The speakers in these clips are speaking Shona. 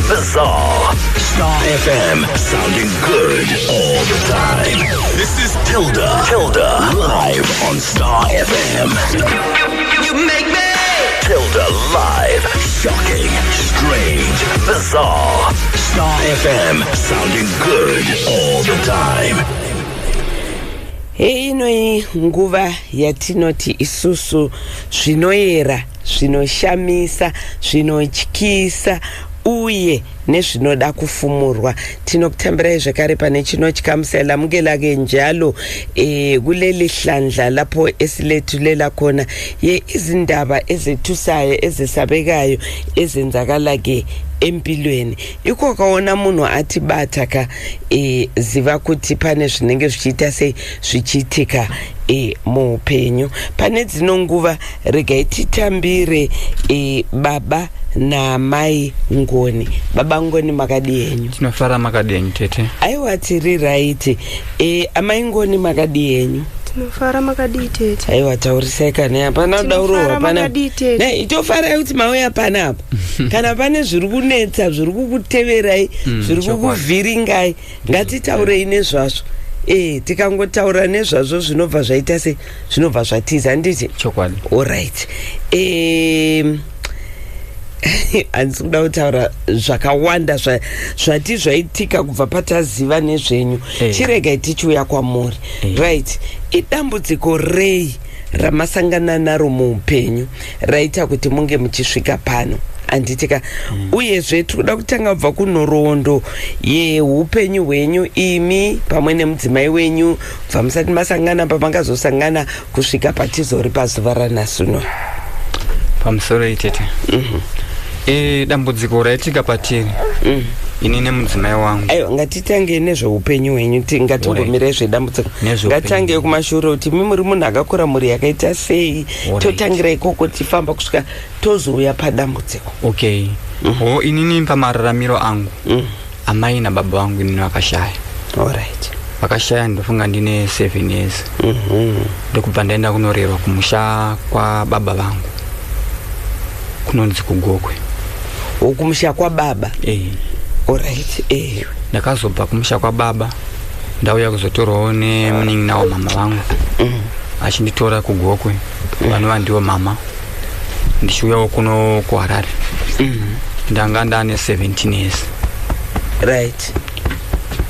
bizarre. Star FM, sounding good all the time. This is Tilda live on Star FM. You make me Tilda live, shocking, strange, bizarre. Star FM, sounding good all the time. Hey, inoi nguva yatinoti isusu zvinoera, zvinoshamisa, zvinotyisa uye nezvinoda kufumurwa. Tinokutambirai zvakare pane chinotyamusela mungelake njalo kuleli hlandla lapho esilethulela khona izindaba ezethusayo ezesabekayo ezenzakalake empilweni. Iko kaona munhu ati bataka ziva kuti pane zvinenge zvichiita sei zvichiitika muupenyu. Pane dzino nguva regai titambire baba na mai Ngoni. Baba Ngoni makadi yenyu? Tinofara makadi yenyu tete. Aiwa tiri right. Amai Ngoni makadi yenyu? Tinofara makadi tete. Aiwa taurisai kana hapana kudaurwa hapana. Ne itofara kuti mauya pana apa. Kana pane zviri kunetsa zviri kukuteverai zviri kukuvhiringai ngatitaurei nezvazvo. Tikangotaura nezvazvo zvinobva zvaita se zvinobva zvatiza nditi chokwadi. All right. Handisi kuda kutaura zvakawanda zvati zvaitika kubva pataziva nezvenyu. Chiregai tichiuya kwamuri. Right. Idambudziko rei ramasangana naro muupenyu raita kuti munge muchisvika pano? Anditika uyezve tikuda kutanga kubva kunhoroondo yeupenyu hwenyu imi pamwe nemudzimai wenyu kubva musati masangana pamangazosangana kusvika patizori pazuva ranhasi. Pamusoro itete. Dambudziko raitika patiri ini nemudzimai wangu. Aiwa, ngatitange nezveupenyu hwenyu, ngatingomirai zvedambudziko. Ngatitange kumashure kuti muri munhu akakura muri yakaita sei. Totangira ikoko tifamba kusvika tozouya padambudziko. Okay. Inini pamararamiro angu amai nababa vangu inini vakashaya. Alright. Vakashaya ndofunga ndine 7 years. Ndokubva ndaenda kunorerwa kumusha kwa baba vangu kunonzi kuGokwe. Kumusha kwa baba? Alright. Ndakazobva kumusha kwa baba ndauya kuzotorawo nemunin'ina wamama vangu achinditora kuGokwe vanova ndiwo mama ndichiuyawo kuno kuHarare. Ndanga ndane 17 years. Right.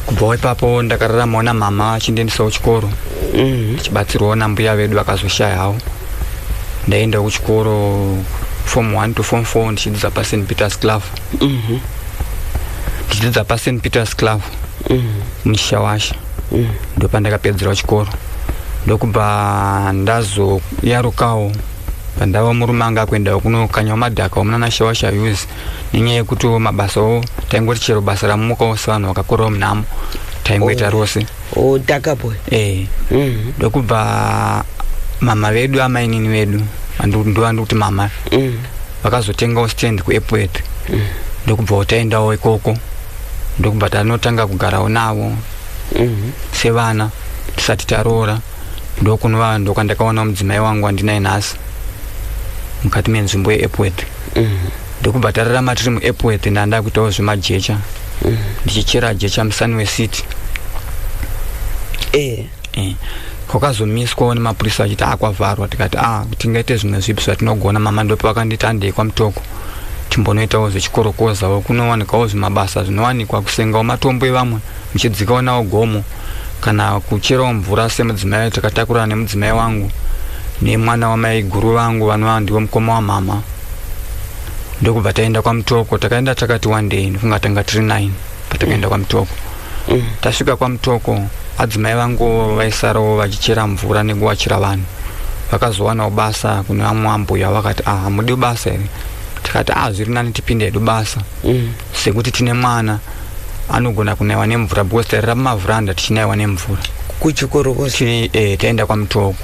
Kubva ipapo ndakararamawo namama achindiendisawo chikoro ndichibatsirwawo nambuya vedu vakazoshayawo. Ndaenda kuchikoro Form 1 to Form 4 ndichidzidza pa St. Peter's Club. Ndichidzidza pa St. Peter's Club muchishawasha. Ndopandakapedzera chikoro. Ndokubva ndazoyarukawo pandava murume anga kuendawo kunokanyawo madhaka omunana shawasha use nenyaya yekuti mabasawo taingoti chero basa ramukawo sevanhu vakakorawo munhamo taingoita rose. Takapo. Ndokubva mama vedu amainini vedu ndikuti mama vakazotengawo stand kuairport. Ndokubva taendawo ikoko ndokubva tanotanga kugarawo navo sevana tisati taroora. Ndokunova ndokandakaona mudzimai wangu wandinaye nhasi mukati menzvimbo yeairport. Ndokubva tararama tiri muairport ndanda kuitawo zvemajecha ndichichera jecha muSunway City. Kwakazomiswawo nemapurisa achiti kwavharwa. Tikati tingaite zvimwe zvipi zvatinogona. Mama ndopa vakanditi handei kwaMutoko timbonoitawo zvechikorokozawo kunowanikawo zvimabasa zvinowanikwa kusengawo matombo evamwe muchidzikawo nawo gomo kana kucherawo mvura semudzimai. Takatakurana nemudzimai wangu nemwana wamai guru vangu vanova ndiwo mukoma wamama. Ndokubva taenda kwaMutoko. Takaenda takati one day ndofunga tanga tiri 9 patakaenda kwaMutoko. Tasvika kwaMutoko adzimai vangu vaisarawo vachichera mvura nekuwachira vanhu. Vakazowanawo basa kune vamwe ambuya vakati hamudi basa here? Tikati zviri nani tipinde hedu basa sekuti tine mwana anogona kunaiwa nemvura because tairara pamavhuranda tichinaiwa nemvura kuchikoro kwose. Taenda kwaMutoko.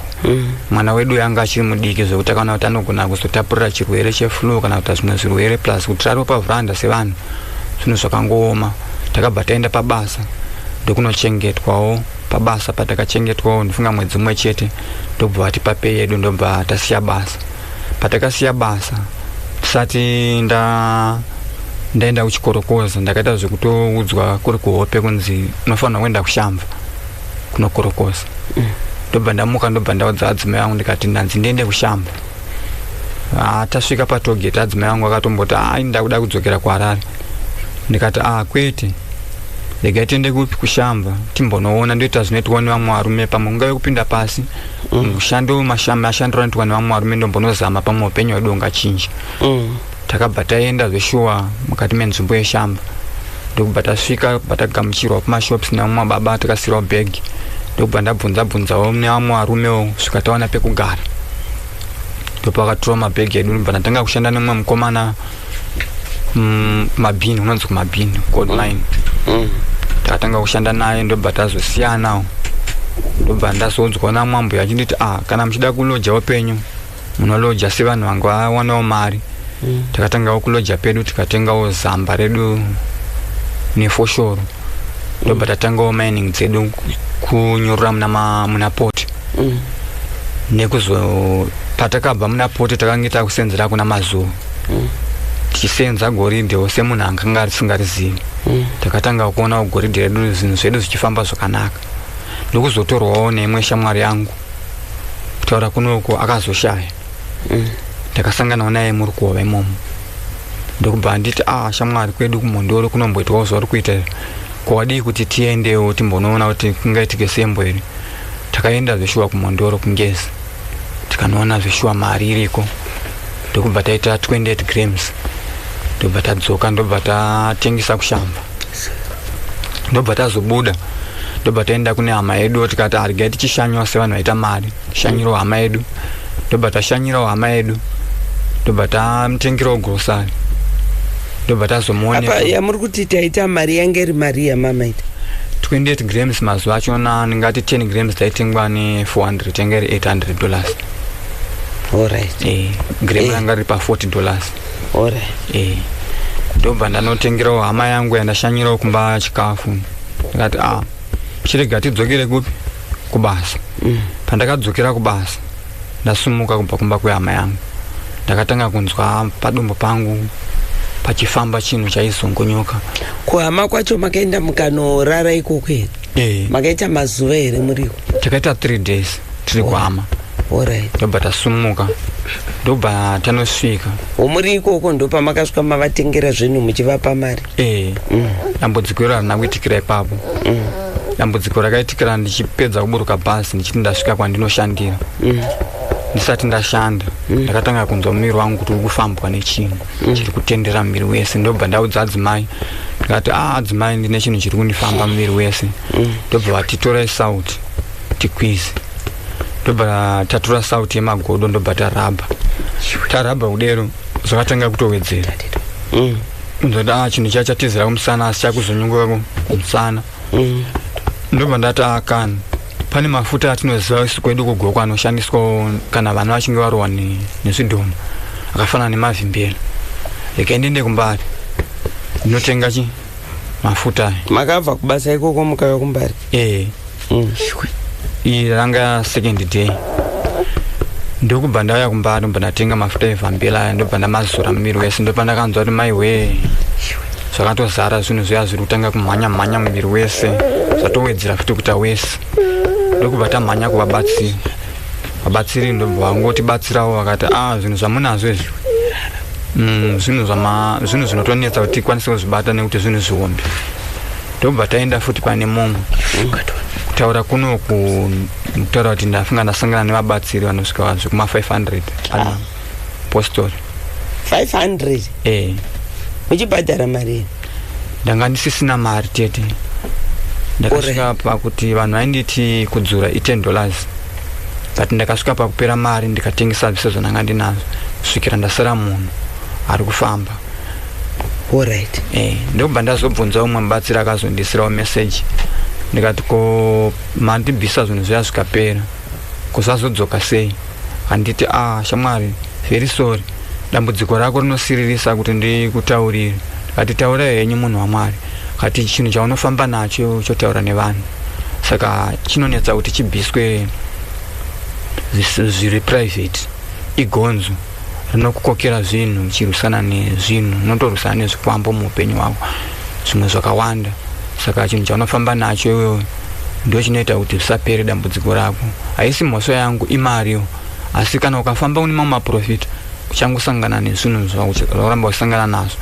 Mwana wedu yanga achiri mudiki zvokuti takaona kuti anogona kuzotapurira chirwere cheflu kana kuti zvimwe zvirwere plus kuti tari pavhuranda sevanhu zvinhu zvakangooma. Takabva taenda pabasa ndokunochengetwawo pabasa. Patakachengetwawo ndofunga mwedzi mumwe chete ndobva vatipa pay yedu ndobva tasiya basa. Patakasiya basa tisati ndaenda kuchikorokoza ndakaita zvekutoudzwa kuri kuhope kunzi unofanira kuenda kushamba kunokorokoza. Ndobva ndamuka ndobva ndaudza adzimai vangu ndikati ndanzi ndiende kushamba. Tasvika patogeti adzimai vangu akatomboti ndakuda kudzokera kuHarare. Ndikati kwete, regai tiende kushamba timbonoona ndoita zvinoitwa nevamwe varume pamwe ungave kupinda pasi mashandiro anoitwa nevamwe varume ndombonozama pamwe upenyu hwedu hungachinja. Takabva taenda zveshuwa mukati menzvimbo yeshamba. Ndokubva tasvika patagamuchirwa pamashops nevamwe baba takasirawo bhegi. Ndokubva ndabvunzabvunzawo nevamwe varumewo kusvika tawana pekugara. Ndopakatora mabhegi edu ndobva ndatanga kushanda nemumwe mukomana mabhini unonzi kumabhini gold mine. Takatanga kushanda naye ndobva tazosiyanawo. Ndobva ndazodzwa namwambo achinditi kana muchida kuloja upenyu munoloja sevanhu vanga vawanawo mari. Takatangawo kuloja pedu tikatengawo zamba redu nefoshoro. Ndobva tatangawo mining dzedu kunyorora muna port. Nekuzo patakabva muna port takange takusenzera kuna mazuva. Tichisenza goridhe semunhu anganga asingarizivi. Takatanga kuona goridhe redu zvinhu zvedu zvichifamba zvakanaka. Ndokuzotorwawo neimwe shamwari yangu kutaura kunoko akazoshaya. Takasanganawo naye muri kuhova imomo. Ndokubva nditi shamwari kwedu kuMondoro kunomboitwawo zvauri kuita kwadi kuti tiendewo timbonoona kuti kungaitike sembo here. Takaenda zveshuwa kuMondoro kungezi tikanoona zveshuwa mari iriko. Ndokubva taita 28 grams. Ndobva tadzoka ndobva tatengesa kushamba. Ndobva tazobuda ndobva taenda kune hama yedu tikati regai tichishanywa sevanhu vaita mari. Shanyirawo hama yedu. Ndobva tashanyirawo hama yedu. Ndobva tamutengerawo grosari. Ndobva tazomuona yamuri kuti taita mari yange iri mari yamama ita 28 grams mazuva achona ndingati 10 grams taitengwa ne400 yange iri $800. Alright. Gram yanga iri pa$40. Alright. Ndobva ndanotengerawo hama yangu yandashanyirawo kumba chikafu. Ndikati chirega tidzokere kupi kubasa. Pandakadzokera kubasa ndasumuka kubva kumba kwehama yangu. Ndakatanga kunzwa padumbu pangu pachifamba chinhu chaizongonyoka. Kuhama kwacho makaenda mukanorara ikoko here? Makaita mazuva here muriko? Takaita 3 days tiri kuhama. Alright. Ndobva tasumuka ndobva tanosvika. Muri ikoko ndopamakasvika mavatengera zvinhu muchivapa mari? Dambudziko iro harina kuitikira ipapo. Dambudziko rakaitikira ndichipedza kuburuka bhazi ndichiti ndasvika kwandinoshandira. Ndisati ndashanda ndakatanga kunzwa muviri wangu kuti uri kufambwa nechinhu chiri kutendera muviri wese. Ndobva ndaudza adzimai ndikati adzimai ndine chinhu chiri kundifamba muviri wese. Ndobva vatitorai sauti tikwize. Ndobva tatora sauti yemagodo ndobva tarabha udero zvakatanga kutowedzera. Ndoda chinhu chatizira kumusana asi chakuzonyongoka kumusana. Ndobva ndati akana pane mafuta atinoziva isu kwedu kugoko anoshandiswa kana vana vachinge varohwa nezvidhoma akafanana nemavimbela. Regai ndiende kuMbare ndinotenga mafuta aya. Makabva kubasa ikoko mukauya kuMbare? Iyi ranga second day. Ndokubva ndauya kuMbare ndobva ndatenga mafuta evhambela aya ndobva ndamazora muviri wese. Ndobva ndakanzwa kuti maiwe zvakatozara zvinhu zviya zviri kutanga kumhanya muviri wese zvatowedzera futi kuita wese. Ndokubva tamhanya kuvabatsiri. Vabatsiri ndobva vangotibatsirawo vakati zvinhu zvamunazvo izvi zvinhu zvinotonetsa kuti tikwanise kuzvibata nekuti zvinhu zvihombe. Ndobva taenda futi pane momwe kutaura kunoku kutaura kuti ndafunga ndasangana nevabatsiri vanosvika zvekuma500 postori. 500? Muchibhadhara mari? Ndanga ndisisina mari tete. Ndakasvika pakuti vanhu vainditi kudzura $10 but ndakasvika pakupera mari ndikatengesa zvese zvandanga ndinazvo kusvikira ndasara munhu ari kufamba. Alright. Ndobva ndazobvunza umwe mubatsiri akazondisirawo message ndikati ko mandibvisa zvinhu zviya zvikapera kusazodzoka sei? Handiti shamwari very sorry dambudziko rako rinosiririsa kuti ndikutaurire. Ndikati taurai henyu munhu waMwari. Kati chinhu chaunofamba nacho chotaura nevanhu saka chinonetsa kuti chibviswe zviri private. Igonzo rinokukokera zvinhu uchirwisana nezvinhu unotorwisana nezvikwambo muupenyu hwako zvimwe zvakawanda. Saka chinhu chaunofamba nacho iwewe ndio chinoita kuti zvisapere dambudziko rako. Haisi mhosva yangu, imariyo. Asi kana ukafamba une mamwe maprofita uchangosangana nezvinhu zvauramba uchisangana nazvo.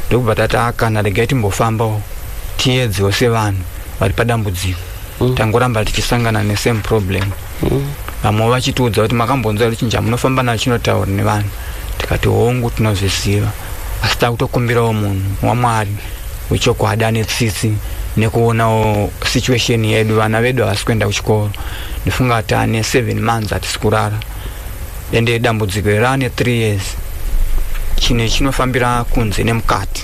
Ndokubva tati kana regai timbofambawo tiedzewo sevanhu vari padambudziko. Tangoramba tichisangana nesame problem. Vamwe vachitiudza kuti makambonzwa kuti chinhu chamunofamba nacho chinotaura nevanhu. Tikati hongu tinozviziva, asi takutokumbirawo munhu waMwari wechokwadi ane tsitsi nekuonawo situation yedu. Vana vedu havasi kuenda kuchikoro. Ndifunga kuti ane 7 months hatisi kurara, ende dambudziko ane 3 years. Chine chinofambira kunze nemukati.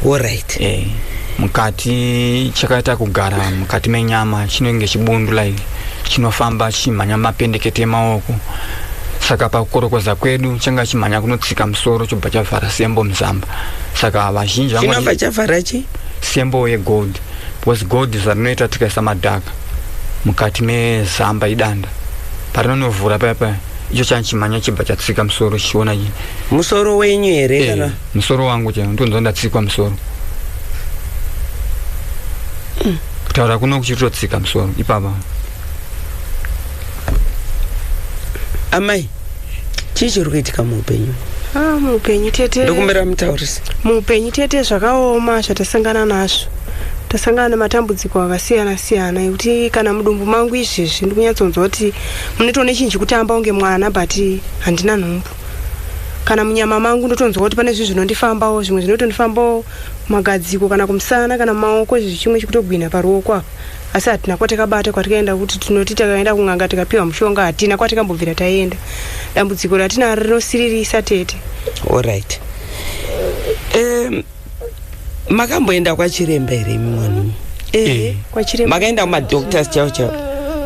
Alright. Mukati chakaita kugara mukati menyama, chinenge chibundu like chinofamba chimhanya mapendekete emaoko. Saka pakukorokoza kwedu changa chimhanya kunotsika musoro chobva chavhara sembo muzamba. Saka vazhinji chinobva chavhara chi sembo yegold, because gold zarinoita tikaisa madhaka mukati mezamba idanda parinonovhura paya icho chanchimhanya chibva chatsika musoro chichiona chii. Musoro wenyu here kana? Musoro wangu chaiwo ndonzo ndatsikwa musoro. Kutaura kuno kuchitotsika musoro ipapa. Amai, chii chiri kuitika muupenyu? Muupenyu tete. Ndokumbira mutaurisi. Muupenyu tete zvakaoma zvatasangana nazvo. Tasangana nematambudziko akasiyana-siyana ekuti kana mudumbu mangu izvezvi ndikunyatsonzwa kuti munotoone chinhu chekutamba unge mwana but handina nhumbu. Kana munyama mangu ndotonzwa kuti pane zvinhu zvinondifambawo, zvimwe zvinotondifambawo magadziko kana kumusana kana maoko, chimwe chikutogwina paruoko apa. Asi hatina kwatakabata kwatikaenda kuti tinoti takaenda kung'anga tikapiwa mushonga, hatina kwatakambobvira taenda. Dambudziko ratinaro rinosiririsa tete. Alright. Makamboenda kwachiremba here mimwani? Kwachiremba. Makaenda kumadoctors chao?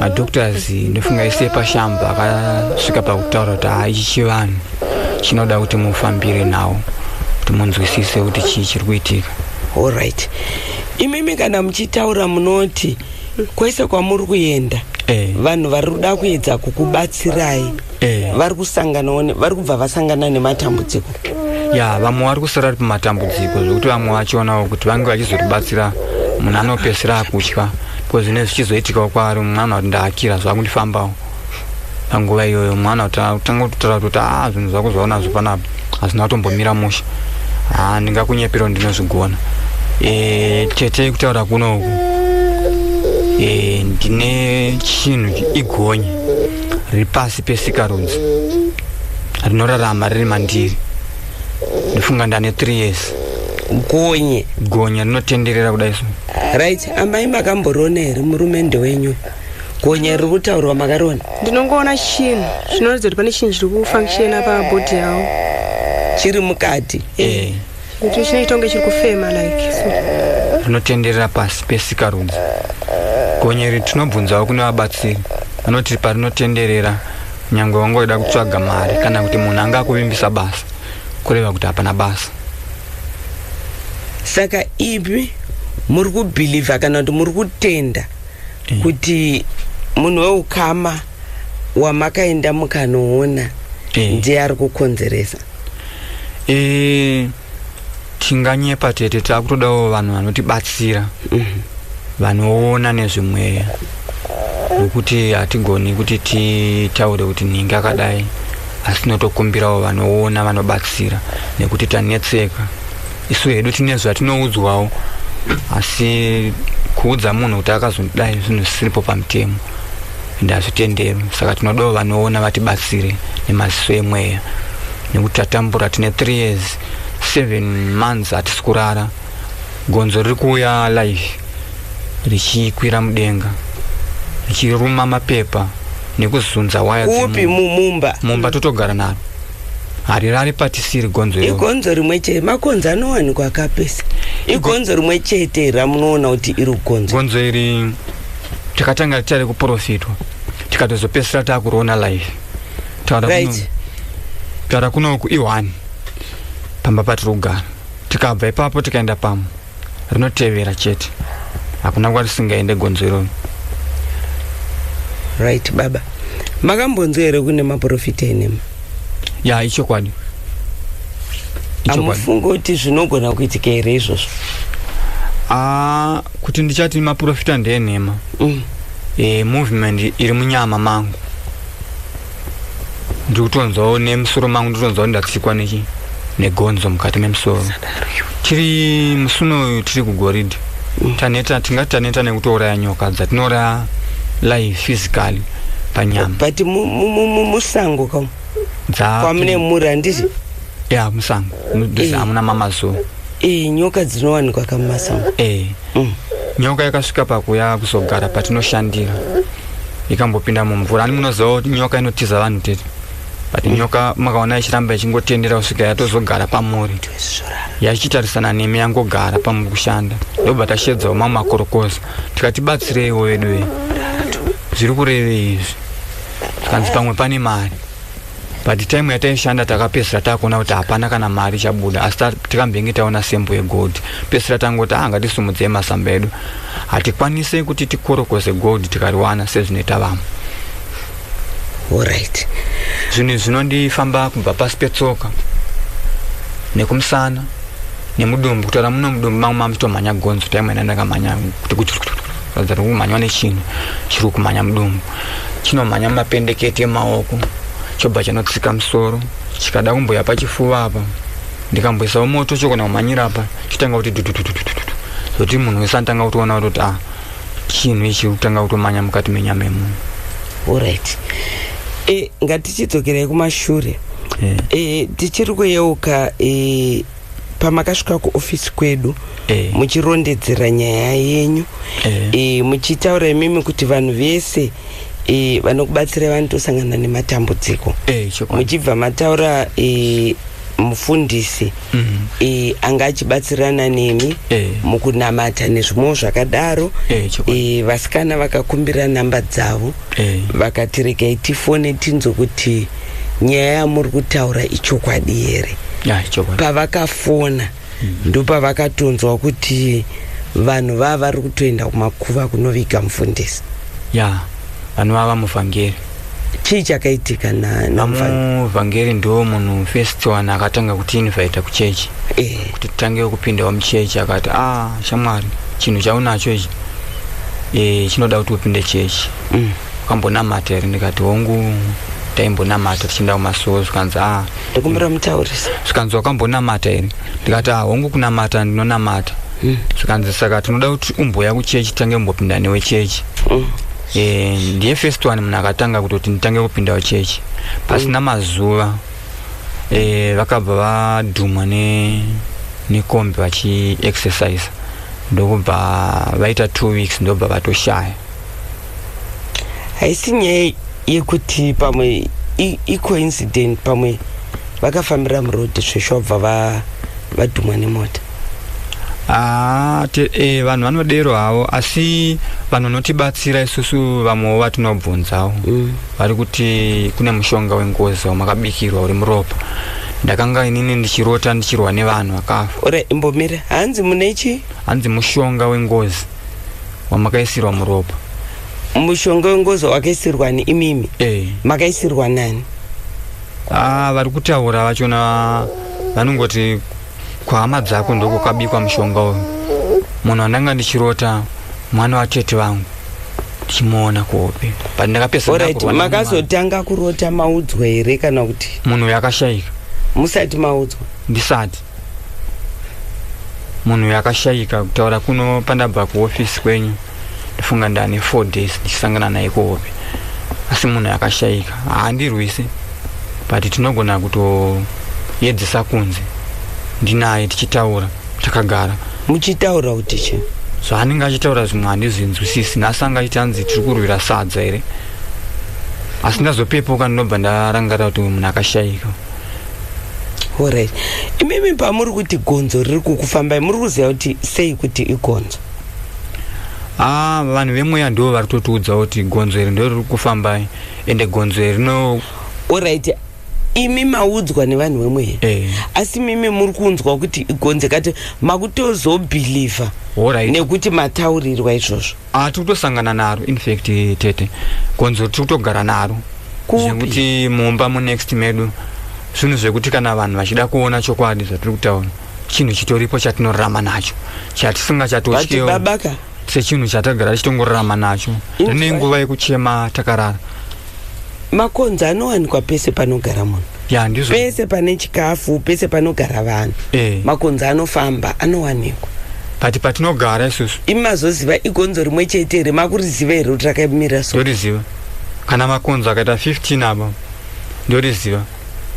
Madoctors ndofunga ise pashamba akasvika pakutaura kuti ichi chivanhu chinoda kuti mufambire nawo kuti munzwisise kuti chii chiri kuitika. Alright. Imimi kana muchitaura munoti kwese kwamuri kuenda vanhu vari kuda kuedza kukubatsirai vari kusangana, vari kubva vasangana nematambudziko. Vamwe vari kusara pamatambudziko zvokuti vamwe vachionawo kuti vange vachizoribatsira munhu anopedzisira akutya, because zvinenge zvichizoitikawo kwaari mwana kuti ndaakira zvakundifambawo. Panguva iyoyo mwana utanga kutotaura kuti zvinhu zvako zvaonazvo panapa hazvina kutombomira musha, ndingakunyepero ndinozvigona. Tete kutaura kunoku ndine chinhu igonye riri pasi pesikarudzi rinorarama riri mandiri. Ndifunga ndane 3 years. Gonye rinotenderera kudai so. Right. Amai makamboriona here murumende wenyu gonye riri kutaurwa makariona? Ndinongoona chinhu zvinoratidza kuti pane chinhu chiri kufunctiona pabhodhi yawo chiri mukati. Kuti chinoita kunge chiri kufema like so. Rinotenderera pasi pesikarudzi. Gonye riri tinobvunzawo kune vabatsiri vanoti parinotenderera nyangwe wangoida kutsvaga mari kana kuti munhu anga kuvimbisa basa kureva kuti hapana basa. Saka ipi muri kubhilivha kana kuti muri kutenda kuti munhu weukama wamakaenda mukanoona ndiye ari kukonzeresa? Tinganyepa tete, takutodawo vanhu vanotibatsira, vanoona nezvimweya, nokuti hatigoni kuti titaure kuti ninge akadai, asi tinotokumbirawo vanoona vanobatsira nekuti tanetseka. Isu hedu tine zvatinoudzwawo, asi kuudza munhu kuti akazondidai zvinhu zvisiripo pamutemo ende hazvitendero. Saka tinodawo vanoona vatibatsire nemaziso emweya, nekuti tatambura tine 3 years 7 months hatisi kurara. Gonzo riri kuuya live richikwira mudenga richiruma mapepa nekuzunza waya kupi mumba totogara naro. Harirari patisiri gonzo iro. Igonzo rimwe chete makonzo anowanikwa akapesa. Igonzo rimwe chete ramunoona kuti iri gonzo. Gonzo iri takatanga tari kuprofitwa tikatozopesera takuroona live. Taura kunoku i1 pamba patiri kugara. Tikabva ipapo tikaenda pamwe rinotevera chete, hakuna kwatisingaende gonzo iro. Right baba, makambonzwa here kune maprofita enema? ya ichokwadi amufungo kuti zvinogona kuitika here izvozvo? Kuti ndichati maprofita ndenhema movement iri munyama mangu ndikutonzawo nemusoro mangu ndikutonzawo ndatsikwa negonzo mukati memusoro. Tiri musuno uyu tiri kugoridhe tingati taneta nekutouraya nyoka dzatinouraya live physically panyama. But musango kwamune mura ndizvi? Ya musango hamuna mamazuva. Nyoka dzinowanikwa kamumasango? Nyoka yakasvika pakuya kuzogara patinoshandira ikambopinda mumvura. Ani munoziva nyoka inotiza vanhu tete, but nyoka makaona ichiramba ichingotendera kusvika yatozogara pamuri yachichitarisana nemi yangogara pamuri kushanda. Ndobva tashedzawo mamwe makorokoza tikatibatsireiwo wedu zviri kureve izvi tikanzi pamwe pane mari, but time yataishanda takapedzisira takuona kuti hapana kana mari chabuda, asi tikambenge taona sembo yegold. Pedzisira tangoti ngatisimudzei masamba edu, hatikwanise kuti tikorokoze gold tikariwana sezvinoita vamwe. Alright. Zvinhu zvinondifamba kubva pasi petsoka nekumusana nemudumbu, kutaura muno mudumbu mamwe mamutomhanya gonzo time ina ndakamhanya kuti kazari kumhanywa nechinhu chiri kumhanya mudumbu, chinomhanya mapendekete emaoko chobva chanotsika musoro chikada kumboya pachifuva apa ndikamboisawo moto chokona kumhanyira apa chitanga kuti zoti munhu wese anotanga kutoona kuti chinhu ichi kutanga kutomhanya mukati menyama yemunhu. Alright. Ngatichidzokerei kumashure. Tichiri kuyeuka pamakasvika kuofisi kwedu muchirondedzera nyaya yenyu muchitaura imimi kuti vanhu vese vanokubatsira vanotosangana nematambudziko, muchibva mataura mufundisi anga achibatsirana nemi mukunamata nezvimwewo zvakadaro. Vasikana vakakumbira namba dzavo vakati regai tifone tinzwe kuti nyaya yamuri kutaura ichokwadi here. Pavakafona ndopavakatonzwa kuti vanhu vava vari kutoenda kumakuva kunoviga mufundisi. Vanhu vava muvhangeri. Chii chakaitika namuvhangeri? Ndo munhu first one akatanga kuti invite kuchechi kuti titange kupindawo muchechi. Akati shamwari chinhu chaunacho ichi chinoda kuti upinde chechi ukambonamata here? Ndikati hongu taimbonamata tichienda kumasoro. Zvikanzi ndikumbira mutaurisa. Zvikanzi wakambonamata here? Ndikati hongu kunamata ndinonamata. Zvikanzi saka tinoda kuti umboya kuchechi titange umbopinda newe chechi. Ndiye first one munhu akatanga kutoti nditange kupindawo chechi. Pasina mazuva vakabva vadhumwa nekombi vachi-exercise, ndokubva vaita 2 weeks ndobva vatoshaya. Haisi nyaya yekuti pamwe coincident pamwe vakafambira murodhi zveshobva vadhumwa nemota? Vanhu vanodero havo, asi vanhu vanotibatsira isusu vamwewo vatinobvunzawo vari kuti kune mushonga wengozi wamakabikirwa uri muropa. Ndakanga inini ndichirota ndichirwa nevanhu vakafa. Ora imbomira, hanzi munechi? Hanzi mushonga wengozi wamakaisirwa muropa. Mushonga wengozi wakaisirwa ni imimi? Makaisirwa nani? Vari kutaura vachona vanongoti kwahama dzako ndoko kabikwa mushonga uyu. Munhu andanga ndichirota mwana watete vangu ndichimuona kuhope. But ndakapesa makazotanga kurota maudzwa here kana kuti munhu yakashayika? Musati maudzwa? Ndisati. Munhu yakashayika kutaura kuno pandabva kuofisi kwenyu ndifunga ndane 4 days ndichisangana naye kuhope, asi munhu yakashayika. Handirwisi, but tinogona kutoyedzesa kunze ndinaye tichitaura takagara. Muchitaura kuti chi? Zvaanenge achitaura zvimwe handizvinzwisisi. Nhasi anga achiti hanzi tiri kurwira sadza here, asi ndazopepuka ndinobva ndarangarira kuti munhu akashayika. Alright. Imimi pamuri kuti gonzo riri kukufambai muri kuziva kuti sei kuti igonzo? Vanhu vemweya ndo vari kutotiudza kuti gonzo iri ndo riri kufambai, ende gonzo iri no. Alright. Imi maudzwa nevanhu vemweya, asi mimi muri kunzwa kuti igonzo kati makutozobhilivha nekuti mataurirwa izvozvo? Tiri kutosangana naro. In fact tete gonzo tiri kutogara naro zvekuti mumba munext medu zvinhu zvekuti kana vanhu vachida kuona chokwadi zvatiri kutaura chinhu chitoripo chatinorarama nacho chatisingachatotyewo babaka sechinhu chatagara tichitongorarama nacho rine nguva yekuchema takarara. Makonzo anowanikwa pese panogara munhu, ya ndizvo pese pane chikafu, pese panogara vanhu. Makonzo anofamba anowanikwa, but patinogara isusu imazoziva igonzo rimwe chete here? Makuriziva here kuti rakamira so? ndoriziva kana makonzo akaita 15 apa ndoriziva.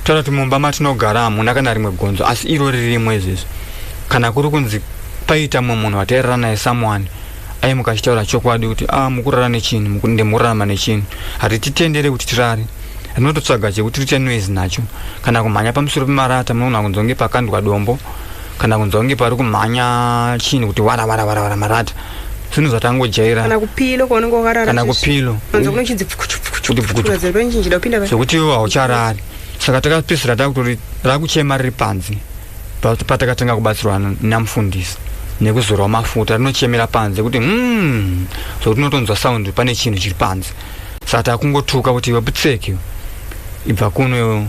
Taura kuti mumba matinogara hamuna kana rimwe gonzo, asi iro riri rimwe izvezvo. Kana kuri kunzi paita mumwe munhu watairara naye someone ai mukachitaura chokwadi kuti mukurara nechinhu ndemurarama nechinhu, hatititendere kuti tirare, rinototsvaga chekuti riite noise nacho. Kana kumhanya pamusoro pemarata munoona kunzonge pakandwa dombo, kana kunzonge pari kumhanya chinhu kuti wara marata, zvinhu zvatangojaira. Kana kupilo kwaunenge wakarara, kana kupilo zvokuti iwo haucharari. Saka takapedzisira takutori rakuchema riri panze patakatanga kubatsirwa namufundisi nekuzorwa mafuta, rinochemera panze kuti zvokuti unotonzwa saundi pane chinhu chiri panze. Saka takungotuka kuti iwe butseke ibva kuno,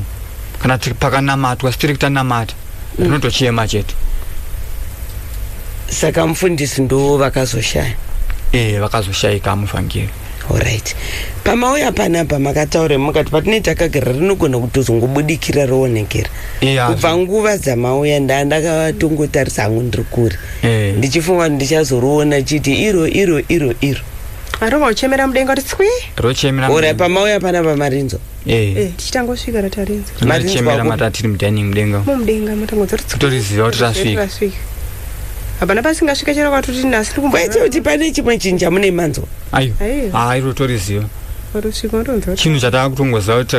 kana pakanamatwa sitiri kutanamata rinotochema chete. Saka mufundisi ndo vakazoshaya? Vakazoshayika muvhangeri. Alright. Pamauya panapa makataura mukati patine takagara rinogona kutozongobudikira roonekera. Kubva nguva dzamauya ndandakatongotarisa hangu ndiri kure. Ndichifunga ndichazoroona chiti iro. Arova uchemera mudenga kuti tswi? Rochemera. Ora pamauya panapa marinzo. Tichitangosvika ratarinzo. Marinzo matatiri mudining mudenga. Mudenga matangodza kuti toriziva kuti rasvika. Hapana pasingasvika chero kwatuti nasi kumbaita kuti pane chimwe chinhu chamune manzo. Iro toriziva. Chinhu chatakutongoziva kuti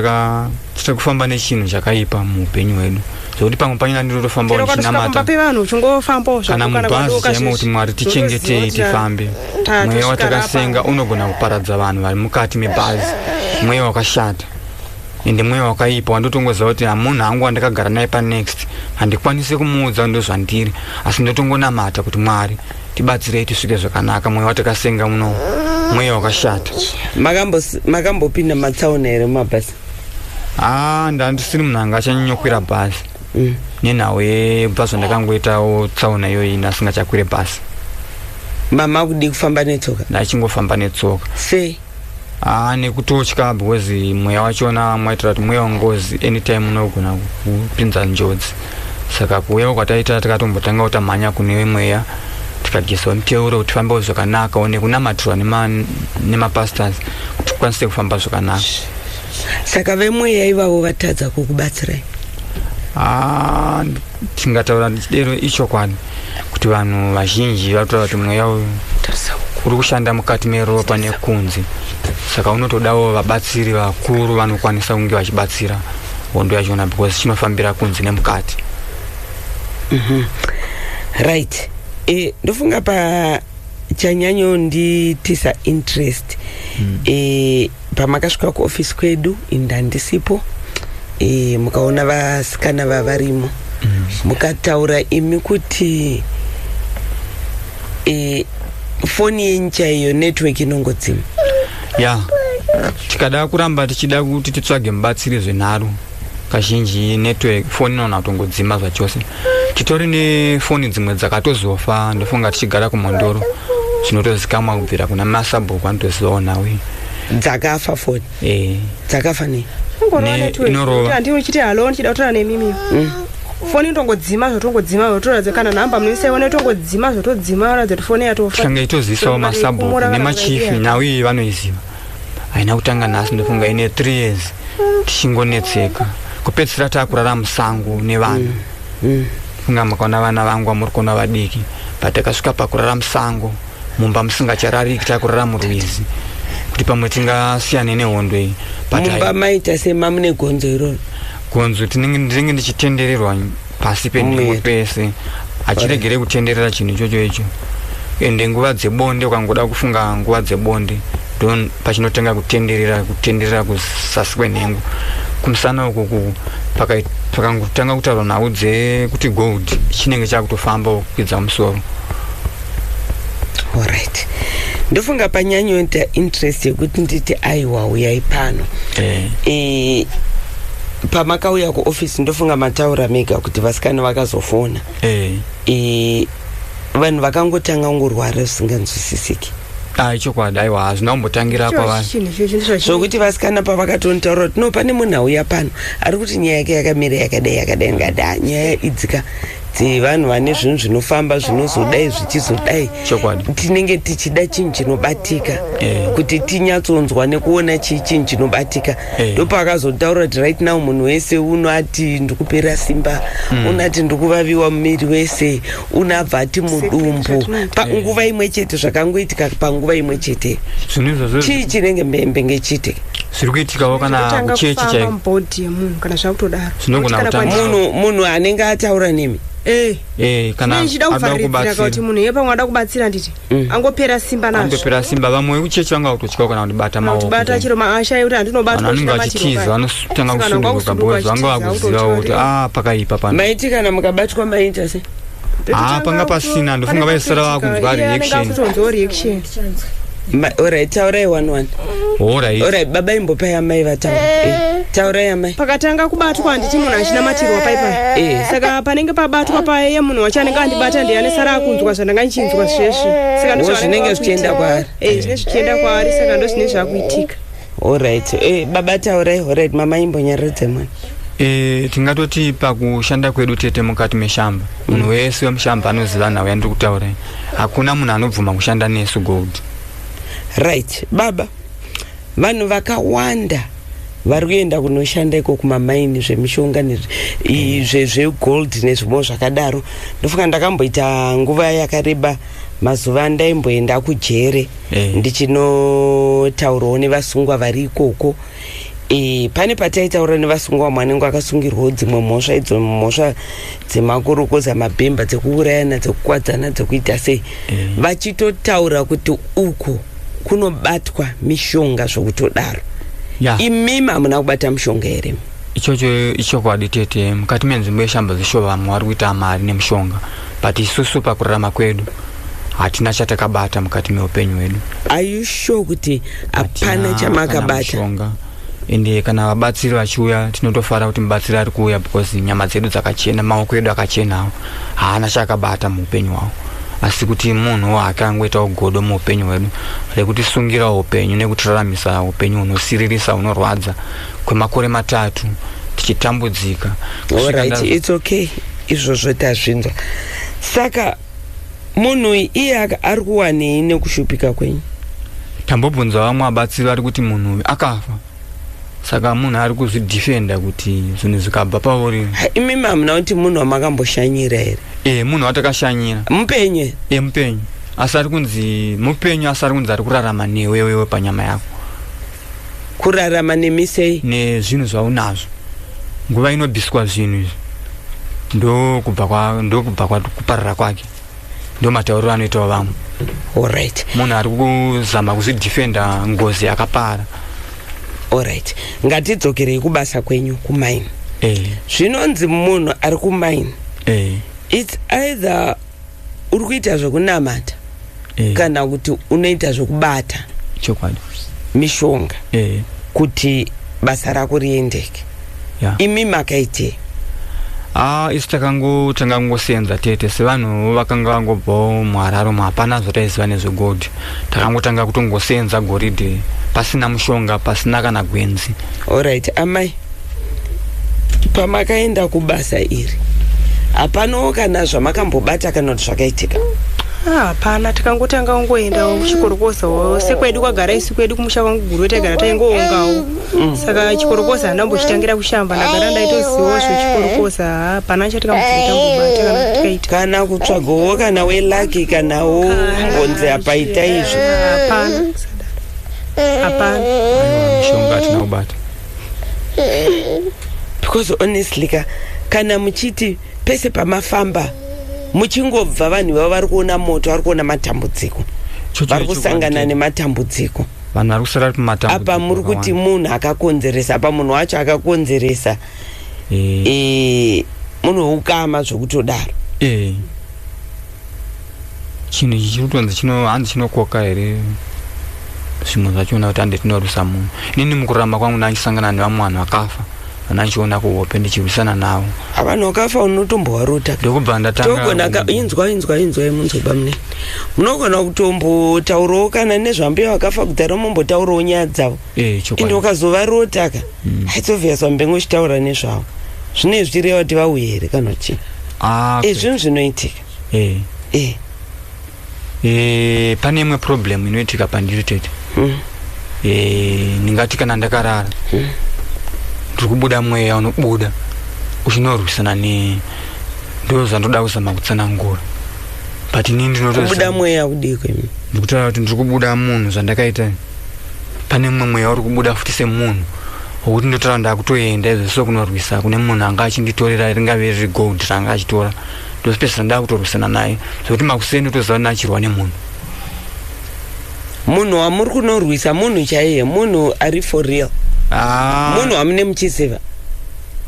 tiri kufamba nechinhu chakaipa muupenyu hwedu, zvokuti pamwe panyina ndirotofamba uchinamata kana mubhazi chaimo kuti Mwari tichengetei tifambe. Mweya watakasenga unogona kuparadza vanhu vari mukati mebhazi, mweya wakashata ende mweya wakaipa wandotongoziva kuti munhu angu wandakagara naye panext handikwanisi kumuudza ndozvandiri, asi ndotongonamata kuti Mwari tibatsirei tisvike zvakanaka. Mweya watakasenga muno mweya wakashata. Makambopinda matsaona here mumabhasi? Ndandisiri munhu anga achanyanyokwira bhasi nenhau yebhazi ndakangoitawo tsaona iyoyi ndasingachakwire bhasi. Mama kudi kufamba netsoka? Ndachingofamba netsoka. Sei? Nekutotya because mweya wachona mwaitira kuti mweya wangozi anytime unogona kupinza njodzi. Saka kuuya kwataita tikatombotanga kutamhanya kune mweya tikadyiswa muteuro kuti tifambe zvakanaka, one kunamatirwa nemapastors kuti tikwanise kufamba zvakanaka. Saka vemweya ivavo vatadza kukubatsirai? Tingataura chidero ichokwadi kuti vanhu vazhinji vatotaura kuti mweya uyu uri kushanda mukati meropa nekunzi, saka unotodawo vabatsiri vakuru vanokwanisa kunge vachibatsira hondo yachona because chinofambira kunzi nemukati. Right. Ndofunga pa chanyanyo nditisa interest pamakasvika kuofisi kwedu indandisipo, mukaona vasikana vavarimo, mukataura imi kuti foni yencha iyo network inongodzima. Tikada kuramba tichida kuti titsvage mubatsiri zvenharo, kazhinji network foni inona kutongodzima zvachose. Titori nefoni dzimwe dzakatozofa, ndofunga tichigara kumondoro zvinotozikamwa kubvira kuna masabhuku anotozivawo nawe. Dzakafa foni? Dzakafa nei? Inorova. Ndichiti halo ndichida kutora nemimi. Foni inongodzima zvotoradza kana nhamba munoisaiona itongodzima zvotodzima ratidza kuti foni yatofa. Tikanga itozivisawo masabhuku nemachifi nawe vanoiziva. Haina kutanga nhasi, ndofunga ine 3 years tichingonetseka. Kupedzisira takurara musango nevanhu. Funga makaona vana vangu vamuri kuona vadiki, but takasvika pakurara musango, mumba musingacharariki takurara murwizi, kuti pamwe tingasiyane nehondo iyi. Mumba maita sema mune gonzo iroro? Gonzo ndinenge ndichitendererwa pasi pendengo pese, achiregere kutenderera chinhu ichocho icho. Ende nguva dzebonde ukangoda kufunga nguva dzebonde ndo pachinotenga kutenderera kusasi kwenhengo. Kumusana uku pakangotanga kutaurwa nhau kuti gold chinenge chakutofamba kukwidza musoro. Alright. Ndofunga panyanyo interest yekuti nditi aiwa uyai pano. pamakauya kuofisi ndofunga mataura mega kuti vasikana vakazofona vanhu vakangotanga ngorwara zvisinganzwisisiki. Chokwadi aiwa hazvinombotangira kwavanhu zvokuti vasikana pavakatontaura kuti no pane munhu auya pano ari kuti nyaya yake yakamira yakadai ngada nyaya idzika vanhu vane zvinhu zvinofamba zvinozodai zvichizodai tinenge tichida chinhu chinobatika kuti tinyatsonzwa nekuona chinhu chinobatika ndopakazotaura kuti right now munhu wese unoti ndikupera simba unati ndikuvaviwa mumiri wese unabva ati mudumbu panguva imwe chete zvakangoitika panguva imwe chete chii chinenge mbembe ngechiitika zviri kuitikawo kana kuchechi munhu anenge ataura nemi kana ada kubatsira kuti munhu yepamwe ada kubatsira nditi angopera simba nazvo angopera simba vamwe kuchechi vanga kutotyika kana kundibata maoko kundibata chiro maasha yekuti handinobatwa anenge achitiza vanotanga kusununguka bhozi vanga vakuziva kuti pakaipa pano maiti kana mukabatwa maita se panga pasina ndofunga vaisara vakunzwa reaction. Alright, taurai 1-1. Alright, baba imbopai amai vataura. Taurai amai. Pakatanga kubatwa nditi munhu achinamatiriwa paipa. Saka panenge pabatwa paye munhu wachanenge andibata ndiye anesara akunzwa zvandanga nchinzwa zveshe. Saka ndo zvinenge zvichienda kwaari. Zvine zvichienda kwaari saka ndo zvine zvakuitika. Alright. Baba taurai. Alright, mama imbonyaradza mwana. Tingatoti pakushanda kwedu tete mukati meshamba. Munhu wese wemushamba anoziva nawe yandiri kutaura. Hakuna munhu anobvuma kushanda nesu gold. Right, baba vanhu vakawanda vari kuenda kunoshanda iko kumamaini zvemishonga zvegold nezvimwe zvakadaro. Ndofunga ndakamboita nguva yakareba mazuva ndaimboenda kujere ndichinotaurawo nevasungwa vari ikoko. Pane pataitaura nevasungwa mwanengu akasungirwawo dzimwe mhosva idzo mhosva dzemakurokoza mabhemba dzekuurayana dzekukwadzana dzekuita sei vachitotaura kuti uko kunobatwa mishonga zvokutodaro. Imimi hamuna kubata mishonga here? Icho kwadi tete mukati menzimbo yeshamba zishova vamwe vari kuita mari nemishonga but isusu pakurarama kwedu hatina chatakabata mukati meupenyu hwedu. Are you sure kuti hapana chamakabata? Ende kana vabatsiri vachiuya tinotofara kuti mubatsiri ari kuuya because nyama dzedu dzakachena maoko edu akachenawo haana chakabata muupenyu hwawo. Asi kuti munhu akangoitawo godo muupenyu hwedu rekutisungira upenyu nekutiraramisa upenyu hunosiririsa hunorwadza kwemakore 3 tichitambudzika. Alright, it's okay. Izvozvo tazvinzwa. Saka munhu iye ari kuwanei nekushupika kwenyu? Tambobvunza vamwe vabatsiri vari kuti munhu akafa. Saka munhu ari kuzvidifenda kuti zvinhu zvikabva pauri. Imimi hamuna kuti munhu wamakamboshanyira here? Munhu watakashanyira. Mupenyu? Mupenyu. Asi ari kunzi mupenyu asi ari kunzi ari kurarama newewe panyama yako. Kurarama nemisei? Nezvinhu zvaunazvo. Nguva inobviswa zvinhu izvi. Ndo kubva kuparara kwake. Ndo matauriro anoitawo vamwe. Alright. Munhu ari kuzama kuzvidifenda ngozi yakapara. Alright. Ngatidzokerei kubasa kwenyu kumaini. Zvinonzi munhu ari kumaini. It's either uri kuita zvekunamata kana kuti unoita zvekubata chokwadi mishonga kuti basa rako riendeke. Imi makaitei? Isi takangotanga kungosenza tete sevanhu vakanga vangobvawo muhararo hapana zvotaiziva nezvegold. Takangotanga kutongosenza goridhe pasina mushonga pasina kana gwenzi. Alright, amai pamakaenda kubasa iri hapanawo kana zvamakambobata kana kuti zvakaitika? Hapana, takangotanga kungoendawo kuchikorokoza sekwedu kwagara isi kwedu kumusha kwangu guru tagara taingoongawo. Saka chikorokoza handambochitangira kushamba ndagara ndaitozivawo zvechikorokoza hapana chatikambobata kana tikaita. Kana kutsvagawo kana welaki kanawo ngonzi apaita izvo? Hapana. Mishonga hatina kubata. Because honestly kana muchiti pese pamafamba muchingobva vanhu vava vari kuona moto vari kuona matambudziko vari kusangana nematambudziko vanhu vari kusara pamatambudziko apa muri kuti munhu akakonzeresa apa munhu wacho akakonzeresa munhu ukama zvokutodaro chinhu ichi chiri kutonzi hanzi chinokoka here zvimwe zvachona kuti hande tinorusa munhu. Inini mukurarama kwangu ndachisangana nevamwe vanhu vakafa anachiona kuhope ndichirwisana nawo avano kafa unotombowarota ndokubva ndatanga inzwa munzoba mune munogona kutombotaurawo kana nezvambuya vakafa kudhara mombotaurawo nyaya dzavo ende ukazovarota ka haitobviya zvambengo uchitaura nezvavo zvine zvichireva kuti vauye here kana kuti zvinhu zvinoitika pane imwe problem inoitika pandiri tete ndingati kana ndakarara ndiri kubuda mweya unobuda uchinorwisana ndo zvandoda kuzama kutsanangura but ini ndinotobuda mweya kudiko ndikutaura kuti ndiri kubuda munhu zvandakaita pane mumwe mweya uri kubuda futi semunhu wokuti ndotaura ndakutoenda izvo so kunorwisa kune munhu anga achinditorera ringave riri gold ranga achitora ndosipesera ndakutorwisana naye zvokuti makuseni toziva kuti nachirwa nemunhu munhu wamuri kunorwisa munhu chaiye munhu ari for real munhu wamune muchiziva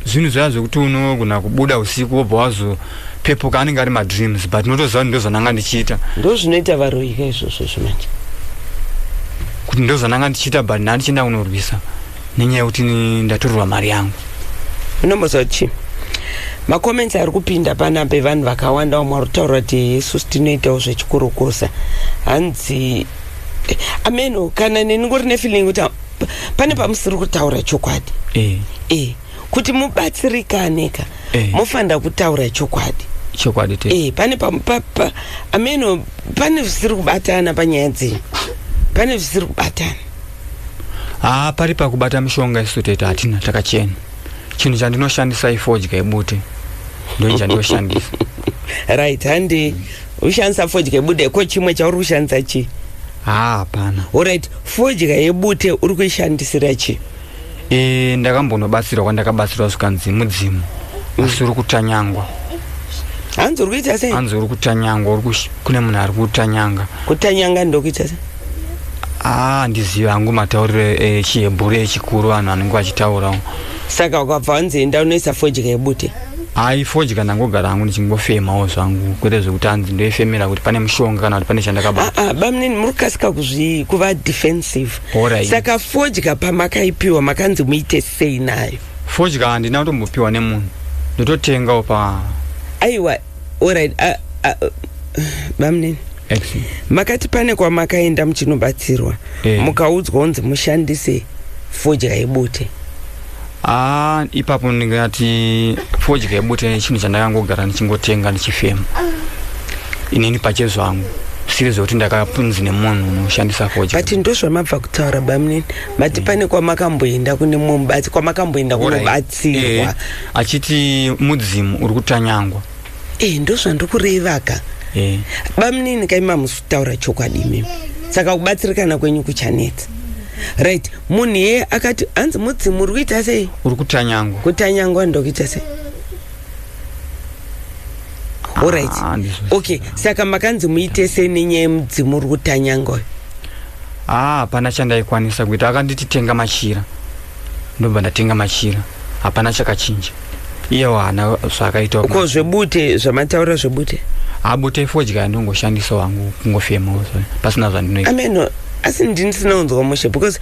zvinhu zvaya zvokuti unogona kubuda usiku wobva wazopepuka anenge ari madreams but unotoziva kuti ndozvananga ndichiita ndozvinoita varoika izvozvo zvimanje kuti ndozvananga ndichiita but ndandichienda kunorwisa nenyaya yekuti ndatorerwa mari yangu unomboziva kuti makomenti ari kupinda panapa evanhu vakawanda vamwe vari kutaura kuti isusu tinoitawo zvechikurokosa hanzi ameno kana neningori nefeeling kuti pane pamusiri kutaura chokwadi kuti mubatsirikaneka mufanira kutaura chokwadi pane ameno pane zvisiri kubatana panyaya dzenyu pane zvisiri kubatana pari pakubata mishonga isu tete hatina takachena chinhu chandinoshandisa ifodya yebute ndo chandoshandisa right handi ushandisa fodya yebute ko chimwe chauri kushandisa chi hapana alright fodya yebute uri kuishandisira chi ndakambonobatsirwa kwandakabatsirwa zvikanzi mudzimu asi uri kutanyangwa hanzi uri kuita sei hanzi uri kutanyangwa kune munhu ari kutanyanga kutanyanga ndokuita sei ndiziva hangu matauriro echihebhuru echikuru vanhu vanenge vachitaurawo saka ukabva wanzienda unoisa fodya yebute fodya ndangogara hangu ndichingofemawo zvangu kwete zvekuti hanzi ndoifemera kuti pane mushonga kana kuti pane chandakabata bamunini muri kukasika kuva defensive saka fodya pamakaipiwa makanzi muite sei nayo fodya handina kutombopiwa nemunhu ndototengawo aiwa alright bamunini makati pane kwamakaenda muchinobatsirwa mukaudzwa kunzi mushandise fodya yebute ipapo ndingati fodya yebute chinhu chandakangogara ndichingotenga ndichifema inini pachezvangu siri zvokuti ndakapunzi nemunhu unoshandisa fodya but ndozvamabva kutaura bamunini mati pane kwamakamboenda kune mubatsi kwamakamboenda kunobatsirwa achiti mudzimu uri kutanyangwa ndozvandikurevaka bamunini kaima musitaura chokwadi mimi saka kubatsirikana kwenyu kuchanetsa right munhu yeye akati hanzi mudzimu uri kuita sei uri kutanyangwa ndokuita sei alright okay saka makanzi muite sei nenyaya yemudzimu uri kutanyangwa hapana chandaikwanisa kuita akanditi tenga machira ndobva ndatenga machira hapana chakachinja iyewo hana zvaakaitawo ko zvebute zvamataura zvebute bute fodya ndongoshandisa wangu kungofemawo pasina zvandinoita ameno asi ndisina kunzwa mushe because